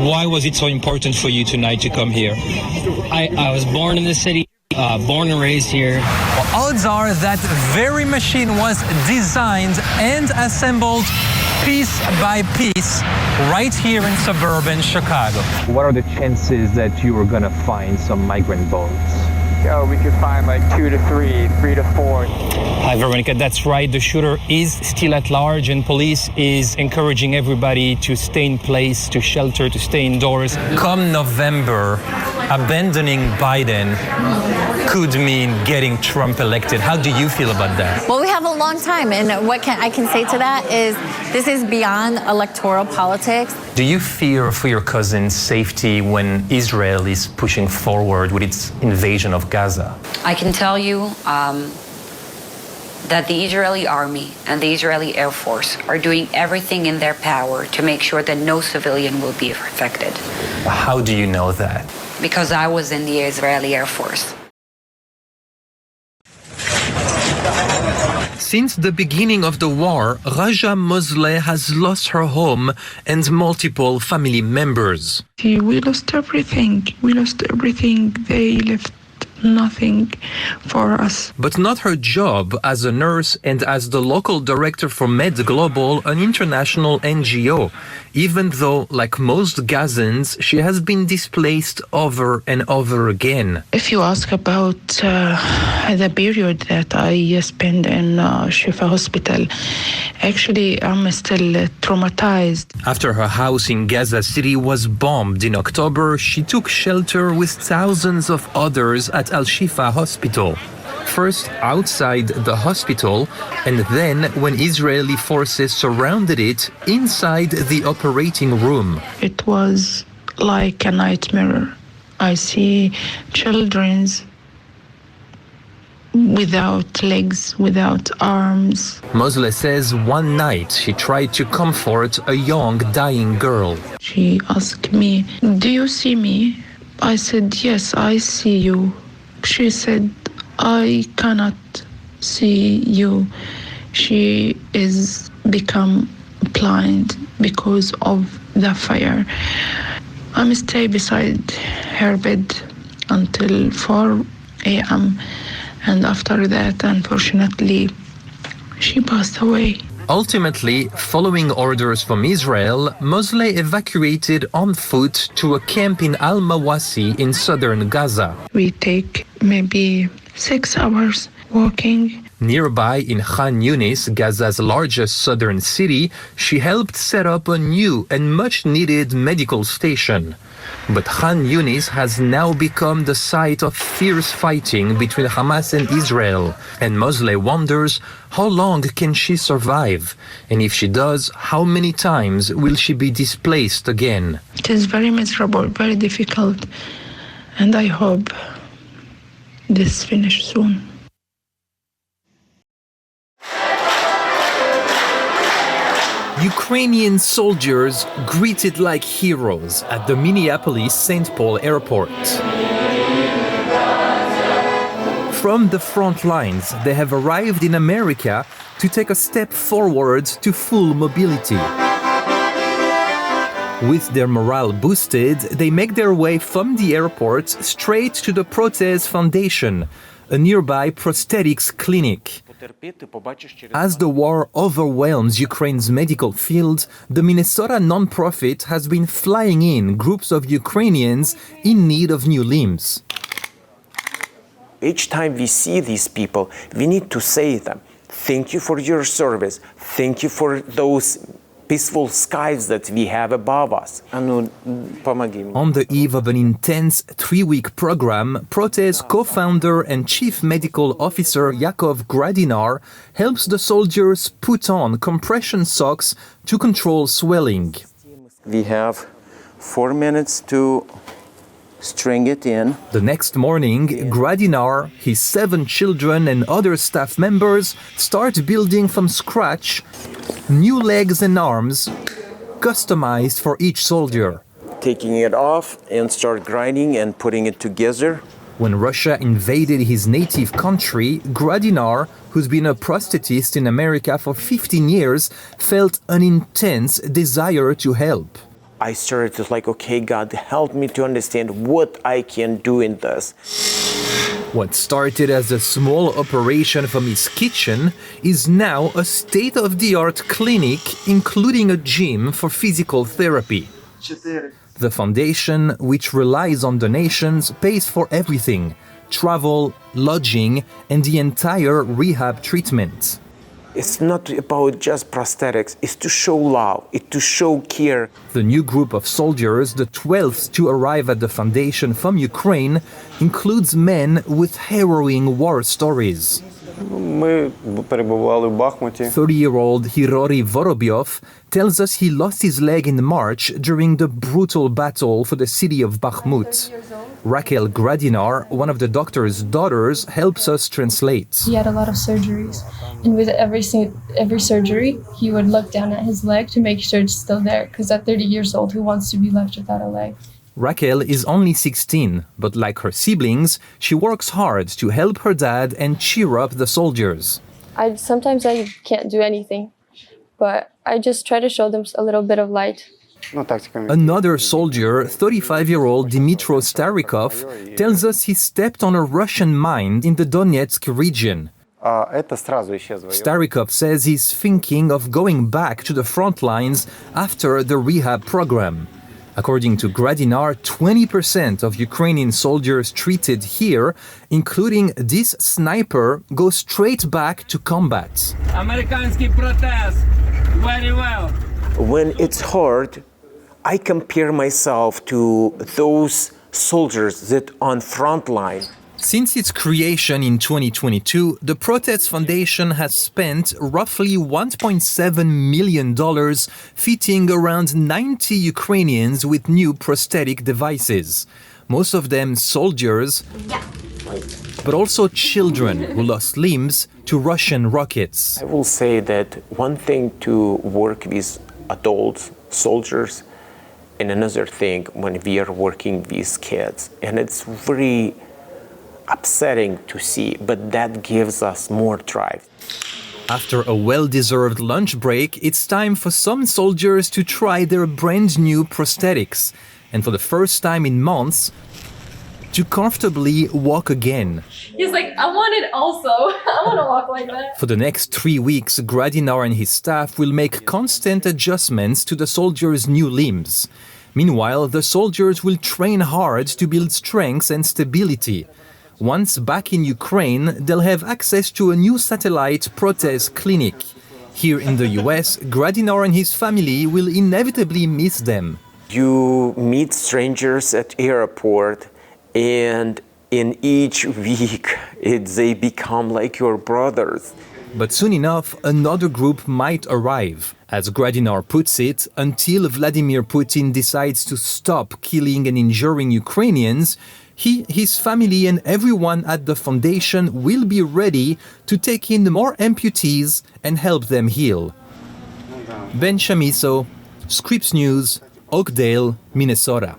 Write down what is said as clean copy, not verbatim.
Why was it so important for you tonight to come here? I was born in the city, born and raised here. Well, odds are that very machine was designed and assembled piece by piece right here in suburban Chicago. What are the chances that you are gonna find some migrant bones? Oh, we could find like 2 to 3, 3 to 4. Hi, Veronica, that's right. The shooter is still at large and police is encouraging everybody to stay in place, to shelter, to stay indoors. Come November, abandoning Biden could mean getting Trump elected. How do you feel about that? Well, we have a long time, and what I can say to that is this is beyond electoral politics. Do you fear for your cousin's safety when Israel is pushing forward with its invasion of Gaza? I can tell you that the Israeli army and the Israeli Air Force are doing everything in their power to make sure that no civilian will be affected. How do you know that? Because I was in the Israeli Air Force. Since the beginning of the war, Raja Mosleh has lost her home and multiple family members. We lost everything. They left nothing for us. But not her job as a nurse and as the local director for Med Global, an international NGO, even though, like most Gazans, she has been displaced over and over again. If you ask about the period that I spent in Shifa Hospital, actually I'm still traumatized. After her house in Gaza City was bombed in October, she took shelter with thousands of others at Al-Shifa Hospital. First outside the hospital, and then when Israeli forces surrounded it inside the operating room. It was like a nightmare. I see children without legs, without arms. Mosleh says one night she tried to comfort a young dying girl. She asked me, "Do you see me?" I said, "Yes, I see you." She said, "I cannot see you." She is become blind because of the fire. I'm stay beside her bed until 4 a.m. and after that, unfortunately, she passed away. Ultimately, following orders from Israel, Mosleh evacuated on foot to a camp in Al-Mawasi in southern Gaza. We take maybe 6 hours walking. Nearby in Khan Yunis, Gaza's largest southern city, she helped set up a new and much-needed medical station. But Khan Yunis has now become the site of fierce fighting between Hamas and Israel. And Mosleh wonders, how long can she survive? And if she does, how many times will she be displaced again? It is very miserable, very difficult. And I hope this finish soon. Ukrainian soldiers greeted like heroes at the Minneapolis-St. Paul airport. From the front lines, they have arrived in America to take a step forward to full mobility. With their morale boosted, they make their way from the airport straight to the Prothese Foundation, a nearby prosthetics clinic. As the war overwhelms Ukraine's medical field, the Minnesota nonprofit has been flying in groups of Ukrainians in need of new limbs. Each time we see these people, we need to say to them, thank you for your service. Thank you for those peaceful skies that we have above us. On the eve of an intense 3-week program, Prothese co-founder and chief medical officer Yakov Gradinar helps the soldiers put on compression socks to control swelling. We have 4 minutes to string it in. The next morning, Gradinar, his 7 children and other staff members start building from scratch new legs and arms customized for each soldier. Taking it off and start grinding and putting it together. When Russia invaded his native country, Gradinar, who's been a prosthetist in America for 15 years, felt an intense desire to help. I started to like, okay, God, help me to understand what I can do in this. What started as a small operation from his kitchen is now a state-of-the-art clinic, including a gym for physical therapy. The foundation, which relies on donations, pays for everything: travel, lodging, and the entire rehab treatment. It's not about just prosthetics, it's to show love, it's to show care. The new group of soldiers, the 12th to arrive at the foundation from Ukraine, includes men with harrowing war stories. 30-year-old Hirori Vorobyov tells us he lost his leg in March during the brutal battle for the city of Bakhmut. Raquel Gradinar, one of the doctor's daughters, helps us translate. He had a lot of surgeries, and with every surgery, he would look down at his leg to make sure it's still there, because at 30 years old, who wants to be left without a leg? Raquel is only 16, but like her siblings, she works hard to help her dad and cheer up the soldiers. Sometimes I can't do anything, but I just try to show them a little bit of light. Another soldier, 35-year-old Dmitro Starikov, tells us he stepped on a Russian mine in the Donetsk region. Starikov says he's thinking of going back to the front lines after the rehab program. According to Gradinar, 20% of Ukrainian soldiers treated here, including this sniper, go straight back to combat. Very well. When it's hard, I compare myself to those soldiers that on front line. Since its creation in 2022, the Protest Foundation has spent roughly $1.7 million fitting around 90 Ukrainians with new prosthetic devices. Most of them soldiers, but also children who lost limbs to Russian rockets. I will say that one thing to work with adult soldiers, and another thing when we are working with kids. And it's very upsetting to see, but that gives us more drive. After a well-deserved lunch break, it's time for some soldiers to try their brand new prosthetics, and for the first time in months, to comfortably walk again. He's like, I want it also. I want to walk like that. For the next 3 weeks, Gradinar and his staff will make constant adjustments to the soldiers' new limbs. Meanwhile, the soldiers will train hard to build strength and stability. Once back in Ukraine, they'll have access to a new satellite prothese clinic. Here in the US, Gradinar and his family will inevitably miss them. You meet strangers at airport, and in each week, they become like your brothers. But soon enough, another group might arrive. As Gradinar puts it, until Vladimir Putin decides to stop killing and injuring Ukrainians, he, his family, and everyone at the foundation will be ready to take in more amputees and help them heal. Ben Schamisso, Scripps News, Oakdale, Minnesota.